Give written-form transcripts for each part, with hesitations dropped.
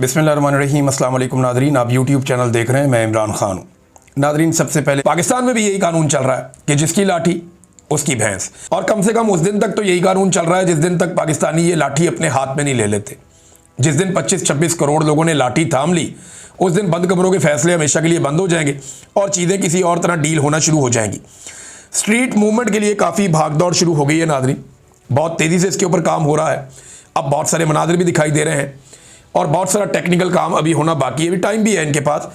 बिस्मिल्लाहिर्रहमानिर्रहीम। अस्सलाम वालेकुम नादरीन, आप यूट्यूब चैनल देख रहे हैं, मैं इमरान खान हूँ। नादरीन, सबसे पहले पाकिस्तान में भी यही कानून चल रहा है कि जिसकी लाठी उसकी भैंस, और कम से कम उस दिन तक तो यही कानून चल रहा है जिस दिन तक पाकिस्तानी ये लाठी अपने हाथ में नहीं ले लेते। जिस दिन 25-26 करोड़ लोगों ने लाठी थाम ली, उस दिन बंद कमरों के फैसले हमेशा के लिए बंद हो जाएंगे और चीज़ें किसी और तरह डील होना शुरू हो जाएंगी। स्ट्रीट मूवमेंट के लिए काफ़ी भागदौड़ शुरू हो गई है नादरीन, बहुत तेज़ी से इसके ऊपर काम हो रहा है। अब बहुत सारे मनाजिर भी दिखाई दे रहे हैं और बहुत सारा टेक्निकल काम अभी होना बाकी है, अभी टाइम भी है इनके पास।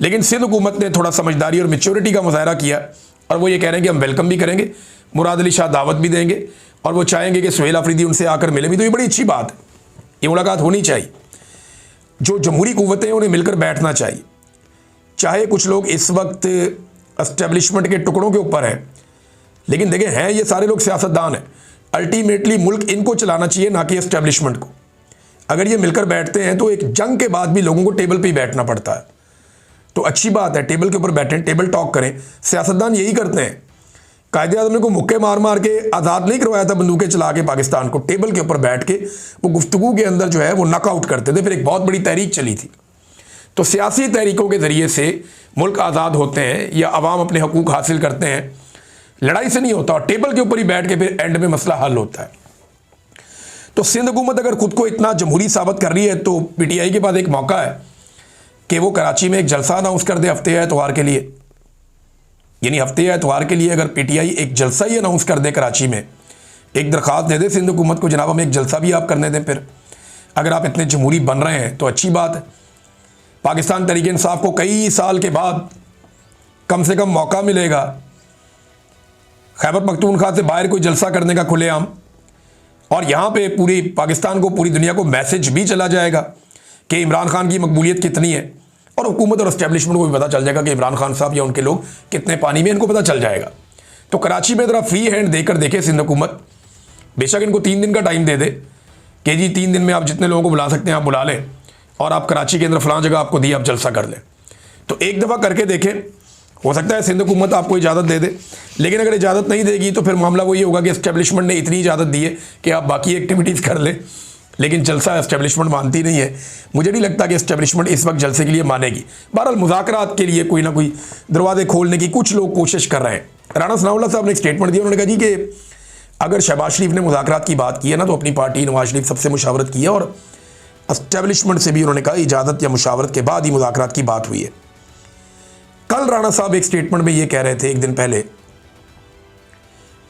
लेकिन सिंध हुकूमत ने थोड़ा समझदारी और मैच्योरिटी का मुजाहरा किया और वो ये कह रहे हैं कि हम वेलकम भी करेंगे, मुराद अली शाह दावत भी देंगे और वो चाहेंगे कि सुहेल अफरीदी उनसे आकर मिले भी। तो ये बड़ी अच्छी बात है, ये मुलाकात होनी चाहिए। जो जमहूरी कुव्वतें हैं उन्हें मिलकर बैठना चाहिए। चाहे कुछ लोग इस वक्त एस्टेब्लिशमेंट के टुकड़ों के ऊपर हैं, लेकिन देखें हैं ये सारे लोग सियासतदान हैं। अल्टीमेटली मुल्क इनको चलाना चाहिए, ना कि एस्टेब्लिशमेंट को। अगर ये मिलकर बैठते हैं तो एक जंग के बाद भी लोगों को टेबल पे ही बैठना पड़ता है, तो अच्छी बात है, टेबल के ऊपर बैठें, टेबल टॉक करें। सियासतदान यही करते हैं। कायदे आज़म ने को मुक्के मार मार के आज़ाद नहीं करवाया था बंदूकें चला के पाकिस्तान को, टेबल के ऊपर बैठ के वो गुफ्तगू के अंदर जो है वो नॉकआउट करते थे। फिर एक बहुत बड़ी तहरीक चली थी। तो सियासी तहरीकों के ज़रिए से मुल्क आज़ाद होते हैं या अवाम अपने हकूक़ हासिल करते हैं, लड़ाई से नहीं होता, और टेबल के ऊपर ही बैठ के फिर एंड में मसला हल होता है। तो सिंध हुकूमत अगर खुद को इतना जमहूरी साबित कर रही है तो पीटीआई के पास एक मौका है कि वो कराची में एक जलसा अनाउंस कर दे हफ्ते या एतवार के लिए। यानी हफ्ते या एतवार के लिए अगर पीटीआई एक जलसा ही अनाउंस कर दे कराची में, एक दरख्वास्त दे दे सिंध हुकूमत को, जनाब हमें एक जलसा भी आप करने दें। फिर अगर आप इतने जमहूरी बन रहे हैं तो अच्छी बात है। पाकिस्तान तहरीक इंसाफ को कई साल के बाद कम से कम मौका मिलेगा खैबर पख्तूनख्वा से बाहर कोई जलसा करने का खुलेआम, और यहाँ पे पूरी पाकिस्तान को, पूरी दुनिया को मैसेज भी चला जाएगा कि इमरान खान की मकबूलियत कितनी है, और हुकूमत और एस्टेब्लिशमेंट को भी पता चल जाएगा कि इमरान खान साहब या उनके लोग कितने पानी में, इनको पता चल जाएगा। तो कराची में ज़रा फ्री हैंड देकर देखे सिंध हुकूमत, बेशक इनको 3 दिन का टाइम दे दे कि जी 3 दिन में आप जितने लोगों को बुला सकते हैं आप बुला लें, और आप कराची के अंदर फ़लाँ जगह आपको दी, आप जलसा कर लें। तो एक दफ़ा करके देखें, हो सकता है सिंध हुकूमत आपको इजाज़त दे दे। लेकिन अगर इजाज़त नहीं देगी तो फिर मामला वही होगा कि एस्टेब्लिशमेंट ने इतनी इजाज़त दी है कि आप बाकी एक्टिविटीज़ कर लें, लेकिन जलसा एस्टेब्लिशमेंट मानती नहीं है। मुझे नहीं लगता कि एस्टेब्लिशमेंट इस वक्त जलसे के लिए मानेगी। बहरहाल मुज़ाकरात के लिए कोई ना कोई दरवाजे खोलने की कुछ लोग कोशिश कर रहे हैं। राना सनाउल्लाह साहब ने एक स्टेटमेंट दिया, उन्होंने कहा जी कि अगर शहबाज शरीफ ने मुज़ाकरात की बात की है ना, तो अपनी पार्टी नवाज शरीफ सबसे मुशावरत की है, और एस्टेब्लिशमेंट से भी उन्होंने कहा इजाज़त या मुशावरत के बाद ही मुज़ाकरात की बात हुई है। कल राणा साहब एक स्टेटमेंट में ये कह रहे थे एक दिन पहले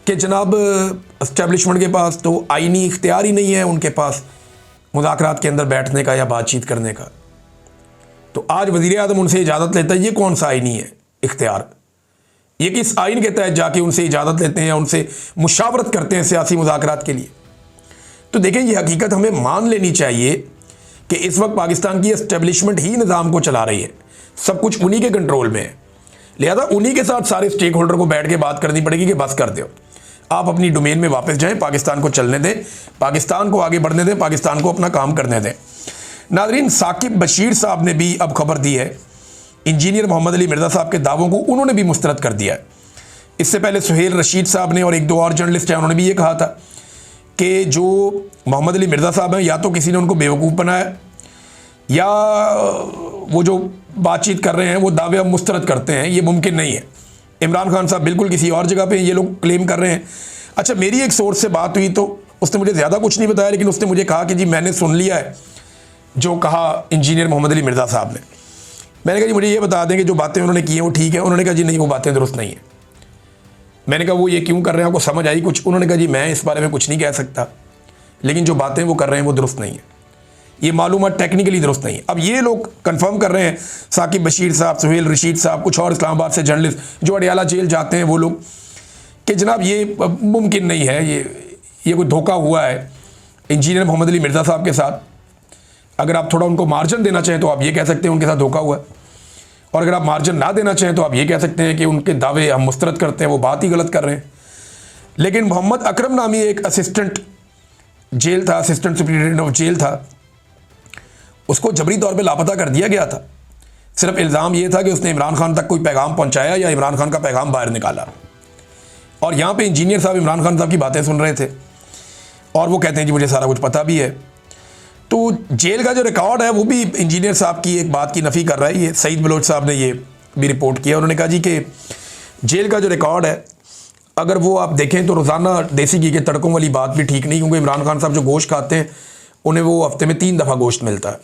कि जनाब एस्टेब्लिशमेंट के पास तो आईनी इख्तियार ही नहीं है उनके पास मुज़ाकरात के अंदर बैठने का या बातचीत करने का। तो आज वज़ीर आज़म उनसे इजाज़त लेता है, ये कौन सा आईनी है इख्तियार? ये किस आइन के तहत जाके उनसे इजाज़त लेते हैं या उनसे मुशावरत करते हैं सियासी मुज़ाकरात के लिए? तो देखें, ये हकीकत हमें मान लेनी चाहिए कि इस वक्त पाकिस्तान की एस्टेब्लिशमेंट ही निज़ाम को चला रही है, सब कुछ उन्हीं के कंट्रोल में है। लिहाजा उन्हीं के साथ सारे स्टेक होल्डर को बैठ के बात करनी पड़ेगी कि बस कर दो, आप अपनी डोमेन में वापस जाएं, पाकिस्तान को चलने दें, पाकिस्तान को आगे बढ़ने दें, पाकिस्तान को अपना काम करने दें। नाज़रीन, साकिब बशीर साहब ने भी अब खबर दी है, इंजीनियर मोहम्मद अली मिर्ज़ा साहब के दावों को उन्होंने भी मुस्तरद कर दिया है। इससे पहले सुहेल रशीद साहब ने और 1-2 और जर्नलिस्ट हैं, उन्होंने भी ये कहा था कि जो मोहम्मद अली मिर्ज़ा साहब हैं, या तो किसी ने उनको बेवकूफ़ बनाया, या वो जो बातचीत कर रहे हैं वो दावे अब मुस्तरद करते हैं, ये मुमकिन नहीं है। इमरान खान साहब बिल्कुल किसी और जगह पे ये लोग क्लेम कर रहे हैं। अच्छा, मेरी एक सोर्स से बात हुई तो उसने मुझे ज़्यादा कुछ नहीं बताया, लेकिन उसने मुझे कहा कि जी मैंने सुन लिया है जो कहा इंजीनियर मोहम्मद अली मिर्ज़ा साहब ने। मैंने कहा जी मुझे ये बता दें कि जो बातें उन्होंने की हैं वो ठीक है? उन्होंने कहा जी नहीं, वो बातें दुरुस्त नहीं है। मैंने कहा वो ये क्यों कर रहे हैं, आपको समझ आई कुछ? उन्होंने कहा जी मैं इस बारे में कुछ नहीं कह सकता, लेकिन जो बातें वो कर रहे हैं वो दुरुस्त नहीं है, ये मालूमात टेक्निकली दुरुस्त नहीं है। अब ये लोग कंफर्म कर रहे हैं, साकिब बशीर साहब, सुहेल रशीद साहब, कुछ और इस्लामाबाद से जर्नलिस्ट जो अडियाला जेल जाते हैं वो लोग, कि जनाब ये मुमकिन नहीं है, ये कोई धोखा हुआ है इंजीनियर मोहम्मद अली मिर्ज़ा साहब के साथ। अगर आप थोड़ा उनको मार्जिन देना चाहें तो आप ये कह सकते हैं उनके साथ धोखा हुआ है, और अगर आप मार्जिन ना देना चाहें तो आप ये कह सकते हैं कि उनके दावे हम मुस्तरद करते हैं, वो बात ही गलत कर रहे हैं। लेकिन मोहम्मद अकरम नामी एक असिस्टेंट जेल था, असिस्टेंट सुप्रिटेंडेंट ऑफ जेल था, उसको जबरी तौर पे लापता कर दिया गया था। सिर्फ इल्ज़ाम ये था कि उसने इमरान खान तक कोई पैगाम पहुंचाया या इमरान खान का पैगाम बाहर निकाला। और यहाँ पे इंजीनियर साहब इमरान खान साहब की बातें सुन रहे थे और वो कहते हैं जी मुझे सारा कुछ पता भी है। तो जेल का जो रिकॉर्ड है वो भी इंजीनियर साहब की एक बात की नफ़ी कर रहा है। ये सईद बलोच साहब ने ये भी रिपोर्ट किया। उन्होंने कहा जी कि जेल का जो रिकॉर्ड है, अगर वो आप देखें तो रोज़ाना देसी घी के तड़कों वाली बात भी ठीक नहीं, क्योंकि इमरान खान साहब जो गोश्त खाते हैं उन्हें वो हफ्ते में 3 दफ़ा गोश्त मिलता है।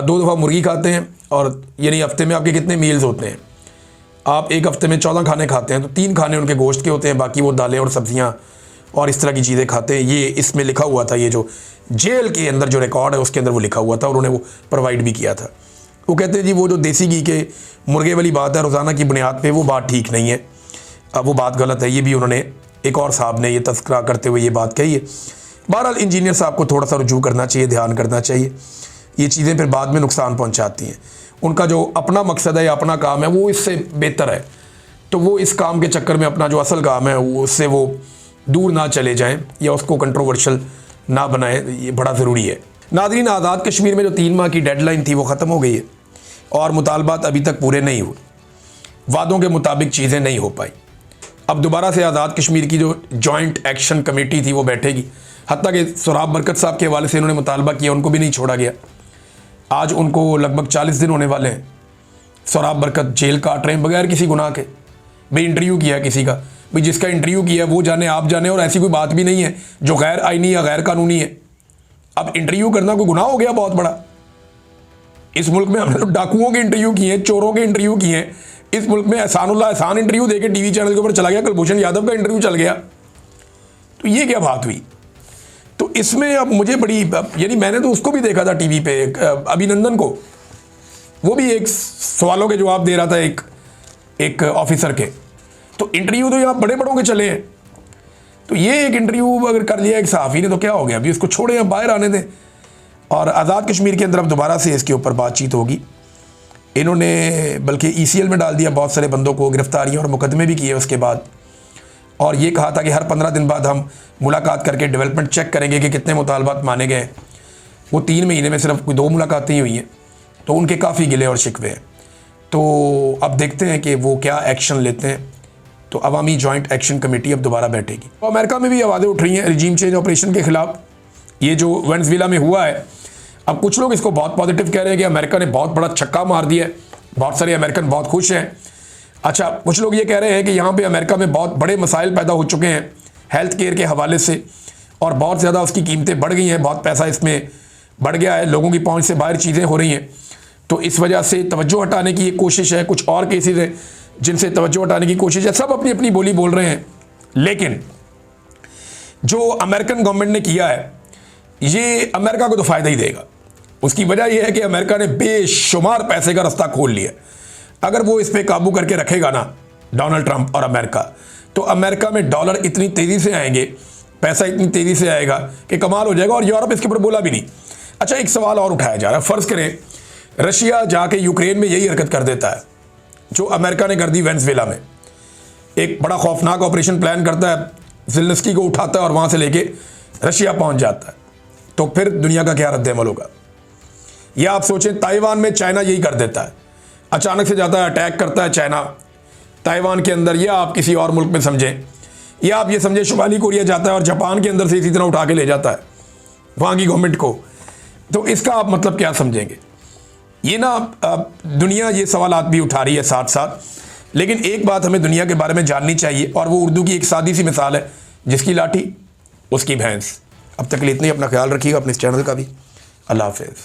2 दफ़ा मुर्गी खाते हैं, और यानी हफ्ते में आपके कितने मील्स होते हैं, आप एक हफ्ते में 14 खाने खाते हैं, तो 3 खाने उनके गोश्त के होते हैं, बाकी वो दालें और सब्जियाँ और इस तरह की चीज़ें खाते हैं। ये इसमें लिखा हुआ था, ये जो जेल के अंदर जो रिकॉर्ड है उसके अंदर वो लिखा हुआ था, और उन्होंने वो प्रोवाइड भी किया था। वो कहते हैं जी वो जो देसी घी के मुर्गे वाली बात है रोज़ाना की बुनियाद पे, वो बात ठीक नहीं है, वो बात गलत है। ये भी उन्होंने एक और साहब ने ये तस्करा करते हुए ये बात कही है। बहरहाल इंजीनियर साहब को थोड़ा सा रुजू करना चाहिए, ध्यान करना चाहिए। ये चीज़ें फिर बाद में नुकसान पहुँचाती हैं। उनका जो अपना मकसद है या अपना काम है वो इससे बेहतर है, तो वो इस काम के चक्कर में अपना जो असल काम है उससे वो दूर ना चले जाएं या उसको कंट्रोवर्शियल ना बनाएं, ये बड़ा ज़रूरी है। नाज़रीन, आज़ाद कश्मीर में जो 3 माह की डेडलाइन थी वो ख़त्म हो गई है, और मुतालबात अभी तक पूरे नहीं हुए। वादों के मुताबिक चीज़ें नहीं हो पाई। अब दोबारा से आज़ाद कश्मीर की जो जॉइंट एक्शन कमेटी थी वो बैठेगी। हत्ता कि सोराब बरकत साहब के हवाले से इन्होंने मुतालबा किया, उनको भी नहीं छोड़ा गया। आज उनको लगभग 40 दिन होने वाले हैं। सोराब बरकत जेल काट रहे हैं बगैर किसी गुनाह के। भाई इंटरव्यू किया किसी का, भाई जिसका इंटरव्यू किया वो जाने आप जाने, और ऐसी कोई बात भी नहीं है जो गैर आईनी या गैर कानूनी है। अब इंटरव्यू करना कोई गुनाह हो गया बहुत बड़ा? इस मुल्क में हमने तो डाकुओं के इंटरव्यू किए, चोरों के इंटरव्यू किए। इस मुल्क में एहसान इंटरव्यू देके टीवी चैनल के ऊपर चला गया, कुलभूषण यादव का इंटरव्यू चल गया। तो ये क्या बात हुई? तो इसमें अब मुझे बड़ी, यानी मैंने तो उसको भी देखा था टीवी पे, अभिनंदन को, वो भी एक सवालों के जवाब दे रहा था एक ऑफिसर के। तो इंटरव्यू तो यहाँ बड़े बड़ों के चले हैं। तो ये एक इंटरव्यू अगर कर लिया एक सहाफ़ी ने तो क्या हो गया? अभी उसको छोड़े, अब बाहर आने दें। और आज़ाद कश्मीर के अंदर अब दोबारा से इसके ऊपर बातचीत होगी। इन्होंने बल्कि ECL में डाल दिया बहुत सारे बंदों को, गिरफ्तारियाँ और मुकदमे भी किए उसके बाद। और ये कहा था कि हर 15 दिन बाद हम मुलाकात करके डेवलपमेंट चेक करेंगे कि कितने मुतालबात माने गए। वो 3 महीने में सिर्फ कोई 2 मुलाकातें ही हुई हैं, तो उनके काफ़ी गिले और शिकवे हैं। तो अब देखते हैं कि वो क्या एक्शन लेते हैं। तो अवामी जॉइंट एक्शन कमेटी अब दोबारा बैठेगी। तो अमेरिका में भी आवाज़ें उठ रही हैं रिजीम चेंज ऑपरेशन के ख़िलाफ़। ये जो वेनेज़ुएला में हुआ है, अब कुछ लोग इसको बहुत पॉजिटिव कह रहे हैं कि अमेरिका ने बहुत बड़ा छक्का मार दिया है, बहुत सारे अमेरिकन बहुत खुश हैं। अच्छा, कुछ लोग ये कह रहे हैं कि यहाँ पे अमेरिका में बहुत बड़े मसाइल पैदा हो चुके हैं हेल्थ केयर के हवाले से, और बहुत ज़्यादा उसकी कीमतें बढ़ गई हैं, बहुत पैसा इसमें बढ़ गया है, लोगों की पहुँच से बाहर चीज़ें हो रही हैं। तो इस वजह से तवज्जो हटाने की एक कोशिश है। कुछ और केसेस हैं जिनसे तवज्जो हटाने की कोशिश है। सब अपनी अपनी बोली बोल रहे हैं, लेकिन जो अमेरिकन गवर्नमेंट ने किया है ये अमेरिका को तो फ़ायदा ही देगा। उसकी वजह यह है कि अमेरिका ने बेशुमार पैसे का रास्ता खोल लिया। अगर वो इस पर काबू करके रखेगा ना डोनाल्ड ट्रंप और अमेरिका, तो अमेरिका में डॉलर इतनी तेज़ी से आएंगे, पैसा इतनी तेज़ी से आएगा कि कमाल हो जाएगा। और यूरोप इसके ऊपर बोला भी नहीं। अच्छा, एक सवाल और उठाया जा रहा है। फ़र्ज़ करें रशिया जाके यूक्रेन में यही हरकत कर देता है जो अमेरिका ने कर दी वेनेज़ुएला में। एक बड़ा खौफनाक ऑपरेशन प्लान करता है, ज़ेलेंस्की को उठाता है और वहाँ से लेके रशिया पहुँच जाता है। तो फिर दुनिया का क्या रद्द-ए-अमल होगा? या आप सोचें ताइवान में चाइना यही कर देता है, अचानक से जाता है, अटैक करता है चाइना ताइवान के अंदर, या आप किसी और मुल्क में समझें, या आप ये समझें शुमाली कोरिया जाता है और जापान के अंदर से इसी तरह उठा के ले जाता है वहाँ की गवर्नमेंट को। तो इसका आप मतलब क्या समझेंगे? ये ना दुनिया ये सवालात भी उठा रही है साथ साथ। लेकिन एक बात हमें दुनिया के बारे में जाननी चाहिए, और वो उर्दू की एक सादी सी मिसाल है, जिसकी लाठी उसकी भैंस। अब तक इतनी, अपना ख्याल रखिएगा, अपने इस चैनल का भी। अल्लाह हाफ़िज़।